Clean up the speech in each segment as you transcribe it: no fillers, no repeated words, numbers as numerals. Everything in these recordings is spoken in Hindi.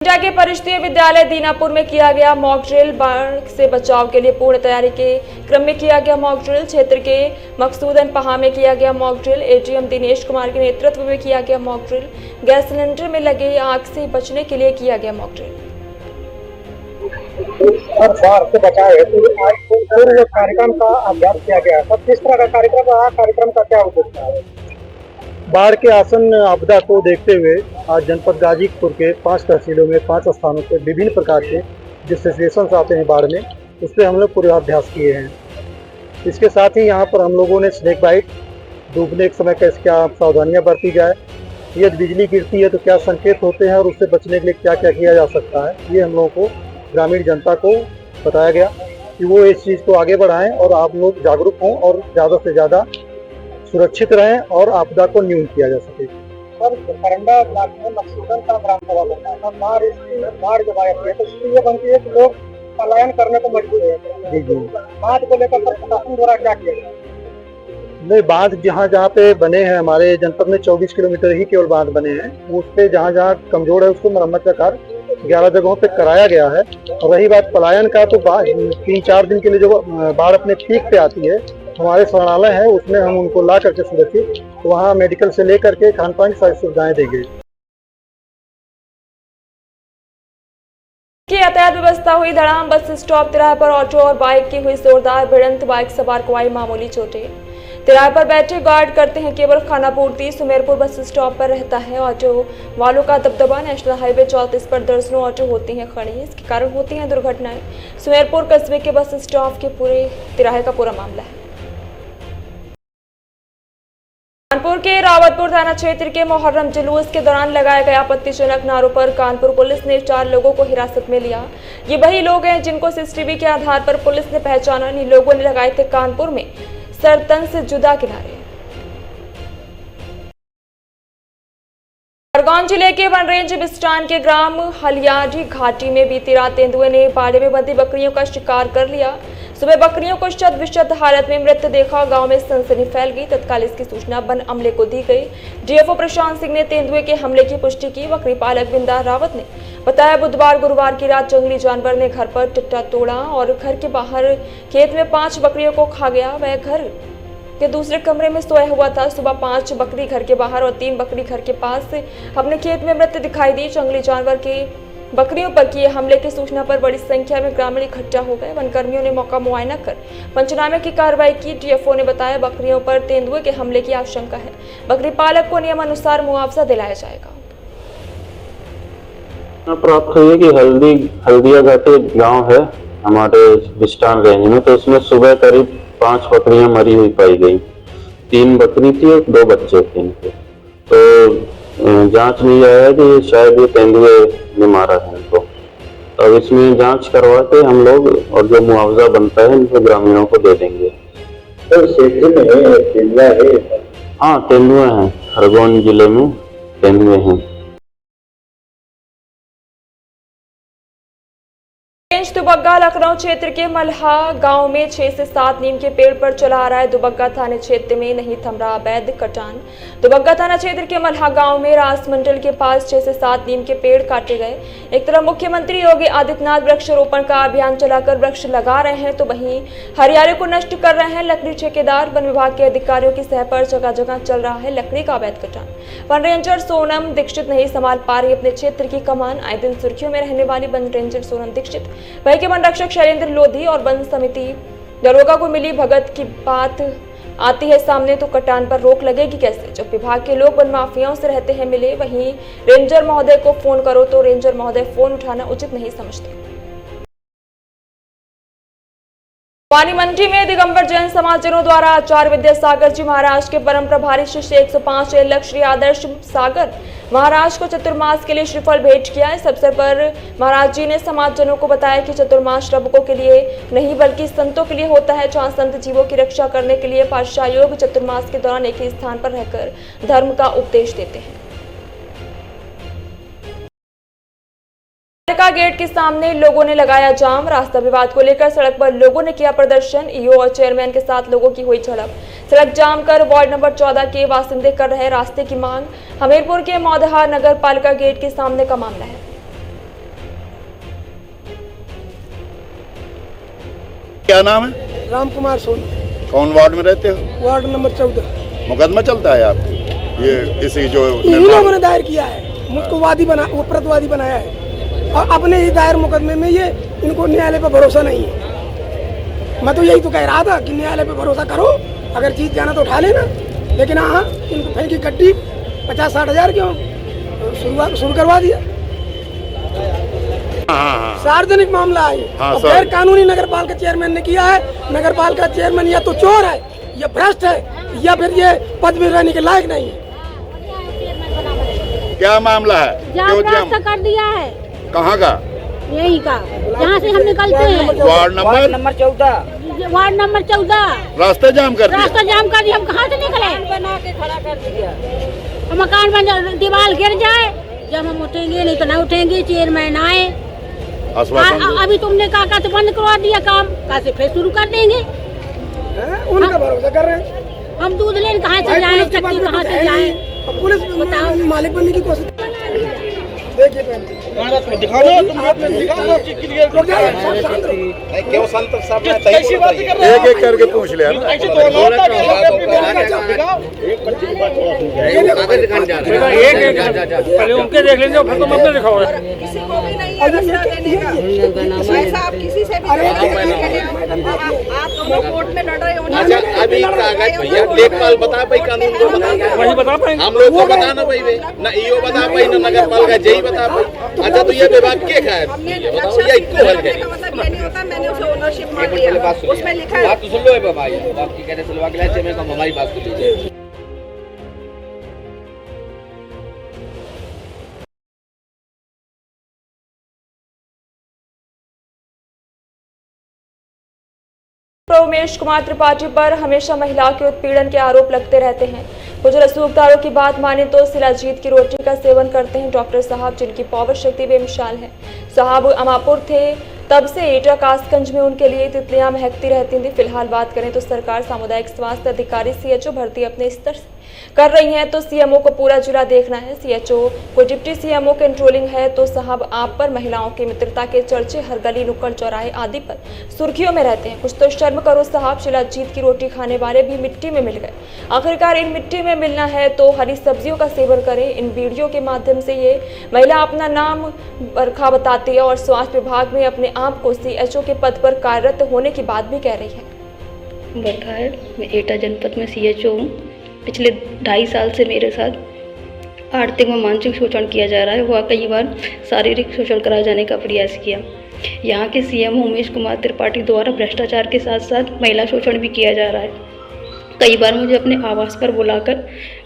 इंडिया के परिषदीय विद्यालय दीनापुर में किया गया मॉक ड्रिल। बाढ़ से बचाव के लिए पूर्ण तैयारी के क्रम में किया गया मॉक ड्रिल। क्षेत्र के मकसूदन पहा में किया गया mock drill. ADM Dinesh Kumar के नेतृत्व में किया गया मॉक ड्रिल। गैस सिलेंडर में लगे आग से बचने के लिए किया गया मॉक ड्रिल। बाढ़ से बचाव हेतु आज पूर्व कार्यक्रम का अभ्यास किया गया। सब किस तरह का कार्यक्रम रहा, कार्यक्रम का क्या उद्देश्य है? बाढ़ के आसन आपदा को देखते हुए आज जनपद गाजीपुर के 5 तहसीलों में 5 स्थानों पर विभिन्न प्रकार के जो सिचुएशंस आते हैं बाढ़ में, उस पर हम लोग पूर्वाभ्यास किए हैं। इसके साथ ही यहाँ पर हम लोगों ने स्नेक बाइट, डूबने के समय कैसे क्या सावधानियाँ बरती जाए, यदि बिजली गिरती है तो क्या संकेत होते हैं और उससे बचने के लिए क्या क्या किया जा सकता है, ये हम लोगों को ग्रामीण जनता को बताया गया कि वो इस चीज़ को आगे बढ़ाएं और आप लोग जागरूक हों और ज़्यादा से ज़्यादा सुरक्षित रहें और आपदा को न्यून किया जा सके। सर, करंडा ब्लॉक में मकसूदन का ग्राम सभा बनता है। बाढ़ जब आती है तो स्थिति ये बनती है कि लोग पलायन करने को मजबूर है। जी जी। बाढ़ को लेकर प्रशासन द्वारा क्या किया जाए? नहीं, बांध जहाँ जहाँ पे बने हैं, हमारे जनपद में 24 किलोमीटर ही केवल बांध बने हैं। उस पे जहाँ जहाँ कमजोर है उसको मरम्मत का कार्य 11 जगहों पे कराया गया है। और रही बात पलायन का, तो 3-4 दिन के लिए जो बाढ़ अपने पीक पे आती है, हमारे शरणालय है उसमें हम उनको ला करके सुरक्षित वहाँ मेडिकल से लेकर के खान पान की सारी सुविधाएं देंगे। यातायात व्यवस्था हुई धड़ाम। बस स्टॉप तिराहे पर ऑटो और बाइक की हुई जोरदार भिड़ंत। बाइक सवार को आई मामूली चोटें। तिराहे पर बैठे गार्ड करते हैं केवल खानापूर्ति। सुमेरपुर बस स्टॉप पर रहता है ऑटो वालों का दबदबा। नेशनल हाईवे 34 पर दर्जनों ऑटो होती हैं खड़ी, इसके कारण होती हैं दुर्घटनाएं। सुमेरपुर कस्बे के बस स्टॉप के पूरे तिराहे का पूरा मामला है। कानपुर के रावतपुर थाना क्षेत्र के मुहर्रम जुलूस के दौरान लगाए गए आपत्तिजनक नारों पर कानपुर पुलिस ने 4 लोगों को हिरासत में लिया। ये वही लोग हैं जिनको सीसीटीवी के आधार पर पुलिस ने पहचाना। इन लोगों ने लगाए थे कानपुर में सरतन से जुदा किनारे। खरगोन जिले के वन रेंज बिस्टान के ग्राम हलियाडी घाटी में बीती रात तेंदुए ने बाड़े में बंधी बकरियों का शिकार कर लिया। सुबह बकरियों को शत विशत हालत में मृत देखा। गांव में सनसनी फैल गई। तत्काल इसकी सूचना वन अमले को दी गई। डीएफओ प्रशांत सिंह ने तेंदुए के हमले की पुष्टि की। बकरी पालक बिंदा रावत ने बताया, बुधवार गुरुवार की रात जंगली जानवर ने घर पर टिट्टा तोड़ा और घर के बाहर खेत में 5 बकरियों को खा गया। वह घर के दूसरे कमरे में सोया हुआ था। सुबह 5 बकरी घर के बाहर और 3 बकरी घर के पास अपने खेत में मृत दिखाई दी। जंगली जानवर के बकरियों पर किए हमले की सूचना पर बड़ी संख्या में ग्रामीण इकट्ठा हो गए। वनकर्मियों ने मौका मुआयना कर पंचनामे की कार्रवाई की। डीएफओ ने बताया, बकरियों पर तेंदुए के हमले की आशंका है। बकरी पालक को नियमानुसार मुआवजा दिलाया जाएगा। प्राप्त हुई है कि हल्दिया घाटी गांव है हमारे बिस्टान रेंज में, तो उसमें सुबह करीब 5 बकरियां मरी हुई पाई गई। 3 बकरी थी और 2 बच्चे थे इनके। तो जांच में यह है कि शायद ये तेंदुए ने मारा है इनको। अब इसमें जांच करवा के हम लोग और जो मुआवजा बनता है इनको ग्रामीणों को दे देंगे। तो क्षेत्र में तेंदुआ है? हाँ, तेंदुए हैं, खरगोन जिले में तेंदुए हैं। दुबग्गा लखनऊ क्षेत्र के मल्हा गांव में 6 से 7 नीम के पेड़ पर चला आ रहा है। दुबग्गा थाना क्षेत्र में नहीं थम रहा अवैध कटान। दुबग्गा थाना क्षेत्र के मल्हा गांव में रासमंडल के पास 6 से 7 नीम के पेड़ काटे गए। एक तरफ मुख्यमंत्री योगी आदित्यनाथ वृक्षारोपण का अभियान चलाकर वृक्ष लगा रहे हैं, तो वहीं हरियाली को नष्ट कर रहे हैं लकड़ी ठेकेदार। वन विभाग के अधिकारियों की सह पर जगह जगह चल रहा है लकड़ी का अवैध कटान। वन रेंजर सोनम दीक्षित नहीं संभाल पा रही अपने क्षेत्र की कमान। आए दिन सुर्खियों में रहने वाली वन रेंजर सोनम दीक्षित वही के वन रक्षक शैलेंद्र लोधी और वन समिति दरोगा को मिली भगत की बात आती है सामने, तो कटान पर रोक लगेगी कैसे? जब विभाग के लोग वन माफियाओं से रहते हैं मिले, वहीं रेंजर महोदय को फोन करो तो रेंजर महोदय फोन उठाना उचित नहीं समझते। वानी मंडी में दिगंबर जैन समाजजनों द्वारा आचार्य विद्यासागर जी महाराज के परम प्रभारी शिष्य 105 लक्ष्य श्री आदर्श सागर महाराज को चतुर्मास के लिए श्रीफल भेंट किया। इस अवसर पर महाराज जी ने समाजजनों को बताया कि चतुर्मास श्रवकों के लिए नहीं बल्कि संतों के लिए होता है, जहां संत जीवों की रक्षा करने के लिए पातशाह योग चतुर्मास के दौरान एक ही स्थान पर रहकर धर्म का उपदेश देते हैं। का गेट के सामने लोगों ने लगाया जाम। रास्ता विवाद को लेकर सड़क पर लोगों ने किया प्रदर्शन। ईओ और चेयरमैन के साथ लोगों की हुई झड़प। सड़क जाम कर वार्ड नंबर 14 के बासिंदे कर रहे रास्ते की मांग। हमीरपुर के मौदहा नगर पालिका गेट के सामने का मामला है। क्या नाम है? राम कुमार सोनी, कौन वार्ड में रहते हो? Ward number 14। मुकदमा चलता है आपको? ये इसी जो इन्हीं लोगों ने दायर किया है, मुझको वादी बना, वो प्रतिवादी बनाया है और अपने ही दायर मुकदमे में ये इनको न्यायालय पर भरोसा नहीं है। मैं तो यही तो कह रहा था कि न्यायालय पर भरोसा करो, अगर जीत जाना तो उठा लेना, लेकिन हाँ इनको फेंकी गड्डी 50-60 हज़ार क्यों शुरू करवा दिया। सार्वजनिक मामला है और गैर कानूनी नगर पालिका चेयरमैन ने किया है। नगर पालिका चेयरमैन या तो चोर है या भ्रष्ट है या फिर ये पद में रहने के लायक नहीं है। क्या मामला है? क्यों जाम कर दिया है? कहाँ का? यही का, यहाँ से हम निकलते हैं। Ward number 14। Ward number 14। रास्ता जाम कर दिया। रास्ता जाम कर दिया, हम कहाँ से निकले? बना के खड़ा कर दिया। मकान बन, दीवार गिर जाए, जब हम उठेंगे नहीं तो ना उठेंगे। चेयरमैन आए, अभी तुमने कहा तो बंद करवा दिया काम, कहा से फिर शुरू कर देंगे। उनका भरोसा कर रहे हैं। हम दूध लेने कहाँ से जाए, चक्की कहाँ से जाए? पुलिस मालिक बनने की कोशिश। देखिए एक एक करके पूछ लिया। पहले उनके देख लेंगे फिर तुम अपने दिखाओ। किसी को भी नहीं है रास्ता देने का। ऐसा आप किसी से भी आप दोनों कोर्ट में लड़ रहे हो। अभी कागज भैया लेखपाल बता पाई, कानून को वही बता पाएंगे हम लोग को बताना पाई, ना ईओ बता पाई, ना नगर पालिका जेई बता पाई। अच्छा तो ये विभाग के है? बताओ ये इक्को हल है। मतलब ये नहीं होता मैंने उसे ओनरशिप मान लिया, उसमें लिखा है। बात तो सुन लो है बाबा, बात की कहने सुनवा के लिए चेयरमैन को हमारी बात को लीजिए। उमेश कुमार त्रिपाठी पर हमेशा महिलाओं के उत्पीड़न के आरोप लगते रहते हैं। कुछ रसूखदारों की बात माने तो शिलाजीत की रोटी का सेवन करते हैं डॉक्टर साहब, जिनकी पावर शक्ति बेमिसाल है। साहब अमापुर थे तब से एटा कासगंज में उनके लिए तितलियां महकती रहती थी। फिलहाल बात करें तो सरकार सामुदायिक स्वास्थ्य अधिकारी सीएचओ भर्ती अपने स्तर से कर रही है तो सीएमओ को पूरा जिला देखना है। सीएचओ को डिप्टी सीएमओ कंट्रोलिंग है तो साहब आप पर महिलाओं की मित्रता के चर्चे हर गली नुक्कड़ चौराहे आदि पर सुर्खियों में रहते हैं। कुछ तो शर्म करो साहब, शिलाजीत की रोटी खाने वाले भी मिट्टी में मिल गए। आखिरकार इन मिट्टी में मिलना है तो हरी सब्जियों का सेवन करें। इन वीडियो के माध्यम से ये महिला अपना नाम बरखा बताती है और स्वास्थ्य विभाग में अपने आप को सीएचओ के पद पर कार्यरत होने की बात भी कह रही है। बरखा है, मैं एटा जनपद में सीएचओ हूँ। पिछले 2.5 साल से मेरे साथ आर्थिक व मानसिक शोषण किया जा रहा है। वह कई बार शारीरिक शोषण कराए जाने का प्रयास किया। यहाँ के सीएमओ उमेश कुमार त्रिपाठी द्वारा भ्रष्टाचार के साथ साथ महिला शोषण भी किया जा रहा है। कई बार मुझे अपने आवास पर बुलाकर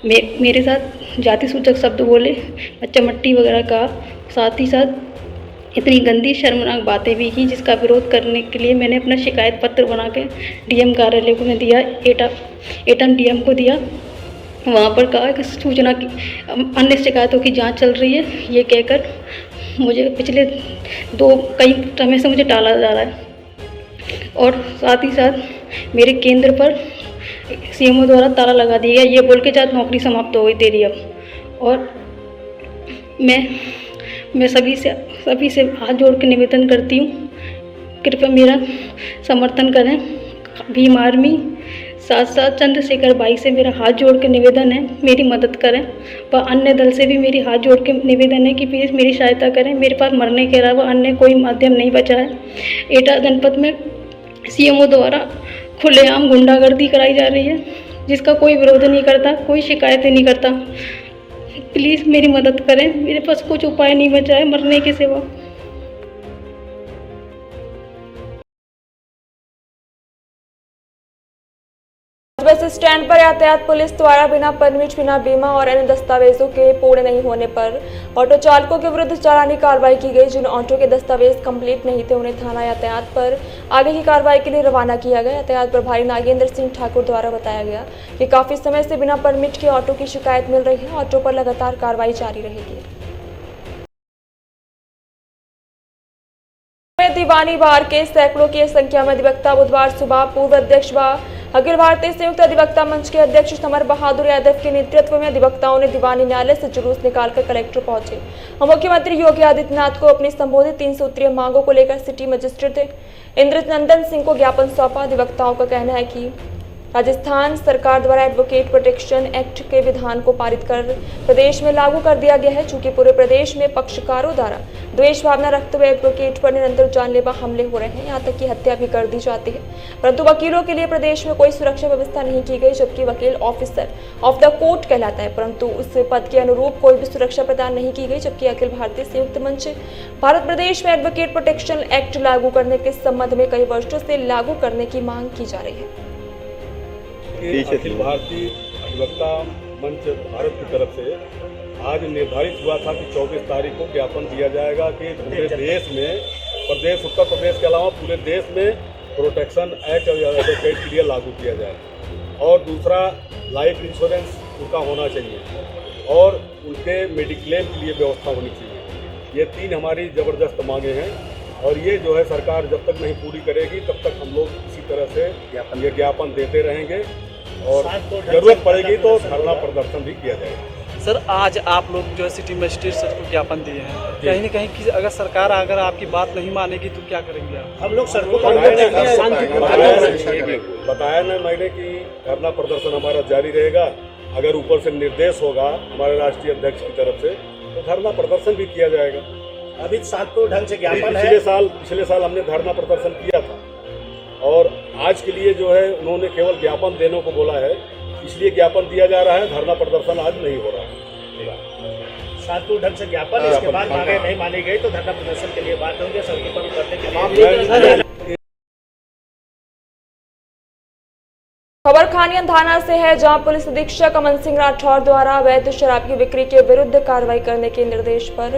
मेरे साथ जाति सूचक शब्द बोले, बच्चा मट्टी वगैरह का, साथ ही साथ इतनी गंदी शर्मनाक बातें भी की, जिसका विरोध करने के लिए मैंने अपना शिकायत पत्र बना के डीएम कार्यालय को मैं दिया, एटा डीएम को दिया। वहाँ पर कहा कि सूचना की अन्य शिकायतों की जांच चल रही है। ये कहकर मुझे पिछले कई समय से मुझे टाला जा रहा है और साथ ही साथ मेरे केंद्र पर सीएमओ द्वारा ताला लगा दिया गया, ये बोल के चाहे नौकरी समाप्त हो गई तेरी अब। और मैं सभी से हाथ जोड़ के निवेदन करती हूँ, कृपया मेरा समर्थन करें। भीम आर्मी साथ साथ चंद्रशेखर भाई से मेरा हाथ जोड़ के निवेदन है, मेरी मदद करें। व अन्य दल से भी मेरी हाथ जोड़ के निवेदन है कि प्लीज़ मेरी सहायता करें। मेरे पास मरने के अलावा अन्य कोई माध्यम नहीं बचा है। एटा जनपद में सीएमओ द्वारा खुलेआम गुंडागर्दी कराई जा रही है, जिसका कोई विरोध नहीं करता, कोई शिकायत नहीं करता। प्लीज़ मेरी मदद करें, मेरे पास कुछ उपाय नहीं बचा है मरने के सिवा। बस स्टैंड पर यातायात पुलिस द्वारा बिना परमिट, बिना बीमा और अन्य दस्तावेजों के पूर्ण नहीं होने पर ऑटो चालकों के विरुद्ध चालानी कार्रवाई की गई। जिन ऑटो के दस्तावेज कंप्लीट नहीं थे उन्हें थाना यातायात पर आगे की कार्रवाई के लिए रवाना किया गया। यातायात प्रभारी नागेंद्र सिंह ठाकुर द्वारा बताया गया कि काफी समय से बिना परमिट के ऑटो की शिकायत मिल रही है। ऑटो पर लगातार कार्रवाई जारी रहेगी। दीवानी बार के सैकड़ों की संख्या में अधिवक्ता बुधवार सुबह पूर्व अध्यक्ष व अखिल भारतीय संयुक्त अधिवक्ता मंच के अध्यक्ष समर बहादुर यादव के नेतृत्व में अधिवक्ताओं ने दीवानी न्यायालय से जुलूस निकालकर कलेक्टर पहुंचे और मुख्यमंत्री योगी आदित्यनाथ को अपनी संबोधित 3 सूत्रीय मांगों को लेकर सिटी मजिस्ट्रेट इंद्रनंदन सिंह को ज्ञापन सौंपा। अधिवक्ताओं का कहना है कि राजस्थान सरकार द्वारा एडवोकेट प्रोटेक्शन एक्ट के विधान को पारित कर प्रदेश में लागू कर दिया गया है। चूंकि पूरे प्रदेश में पक्षकारों द्वारा द्वेष भावना रखते हुए एडवोकेट पर निरंतर जानलेवा हमले हो रहे हैं, यहाँ तक कि हत्या भी कर दी जाती है, परंतु वकीलों के लिए प्रदेश में कोई सुरक्षा व्यवस्था नहीं की गई। जबकि वकील ऑफिसर ऑफ द कोर्ट कहलाता है, परंतु उस पद के अनुरूप कोई भी सुरक्षा प्रदान नहीं की गई। जबकि अखिल भारतीय संयुक्त मंच भारत प्रदेश में एडवोकेट प्रोटेक्शन एक्ट लागू करने के संबंध में कई वर्षों से लागू करने की मांग की जा रही है। अखिल भारतीय अधिवक्ता मंच भारत की तरफ से आज निर्धारित हुआ था कि 24 तारीख को ज्ञापन दिया जाएगा कि पूरे देश में, प्रदेश उत्तर प्रदेश के अलावा पूरे देश में प्रोटेक्शन एक्ट एडवोकेट के लिए लागू किया जाए और दूसरा लाइफ इंश्योरेंस उनका होना चाहिए और उनके मेडिक्लेम के लिए व्यवस्था होनी चाहिए। ये 3 हमारी ज़बरदस्त मांगे हैं और ये जो है सरकार जब तक नहीं पूरी करेगी तब तक हम लोग इसी तरह से ये ज्ञापन देते रहेंगे और जरूरत पड़ेगी तो धरना प्रदर्शन भी किया जाएगा। सर, आज आप लोग जो है सिटी मजिस्ट्रेट सर को ज्ञापन दिए हैं, कहीं न कहीं कि अगर सरकार आपकी बात नहीं मानेगी तो क्या करेंगे आप? हम लोग सर को बताया ना मैंने कि धरना प्रदर्शन हमारा जारी रहेगा। अगर ऊपर से निर्देश होगा हमारे राष्ट्रीय अध्यक्ष की तरफ से तो धरना प्रदर्शन भी किया जाएगा। अभी 7 को ढंग से ज्ञापन है। पिछले साल हमने धरना प्रदर्शन किया था और आज के लिए जो है उन्होंने केवल ज्ञापन देने को बोला है, इसलिए ज्ञापन दिया जा रहा है। धरना प्रदर्शन आज नहीं हो रहा है। 7 को ढंग से ज्ञापन, इसके बाद मांगे नहीं मानी गई तो धरना प्रदर्शन के लिए बात होंगे, सड़कें बंद करने के लिए। खबर खानियन थाना से है, जहां पुलिस अधीक्षक अमन सिंह राठौर द्वारा अवैध शराब की बिक्री के विरुद्ध कार्रवाई करने के निर्देश पर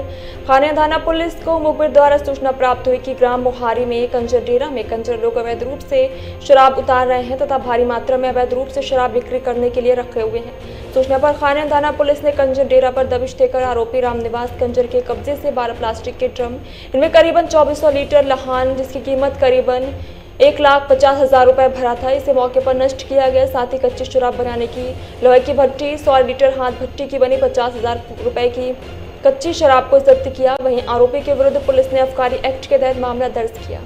खानियन थाना पुलिस को मुखबिर द्वारा सूचना प्राप्त हुई कि ग्राम मोहारी में कंजर डेरा में कंजर लोग अवैध रूप से शराब उतार रहे हैं तथा भारी मात्रा में अवैध रूप से शराब बिक्री करने के लिए रखे हुए हैं। सूचना पर खानियन थाना पुलिस ने कंजर डेरा पर दबिश देकर आरोपी रामनिवास कंजर के कब्जे से 12 प्लास्टिक के ड्रम, इनमें करीबन 2400 लीटर लहान जिसकी कीमत करीबन 1,50,000 रुपए भरा था, इसे मौके पर नष्ट किया गया। साथ ही कच्ची शराब बनाने की लोहे की भट्टी, 100 लीटर हाथ भट्टी की बनी 50,000 रुपए की कच्ची शराब को जब्त किया। वहीं आरोपी के विरुद्ध पुलिस ने आबकारी एक्ट के तहत मामला दर्ज किया।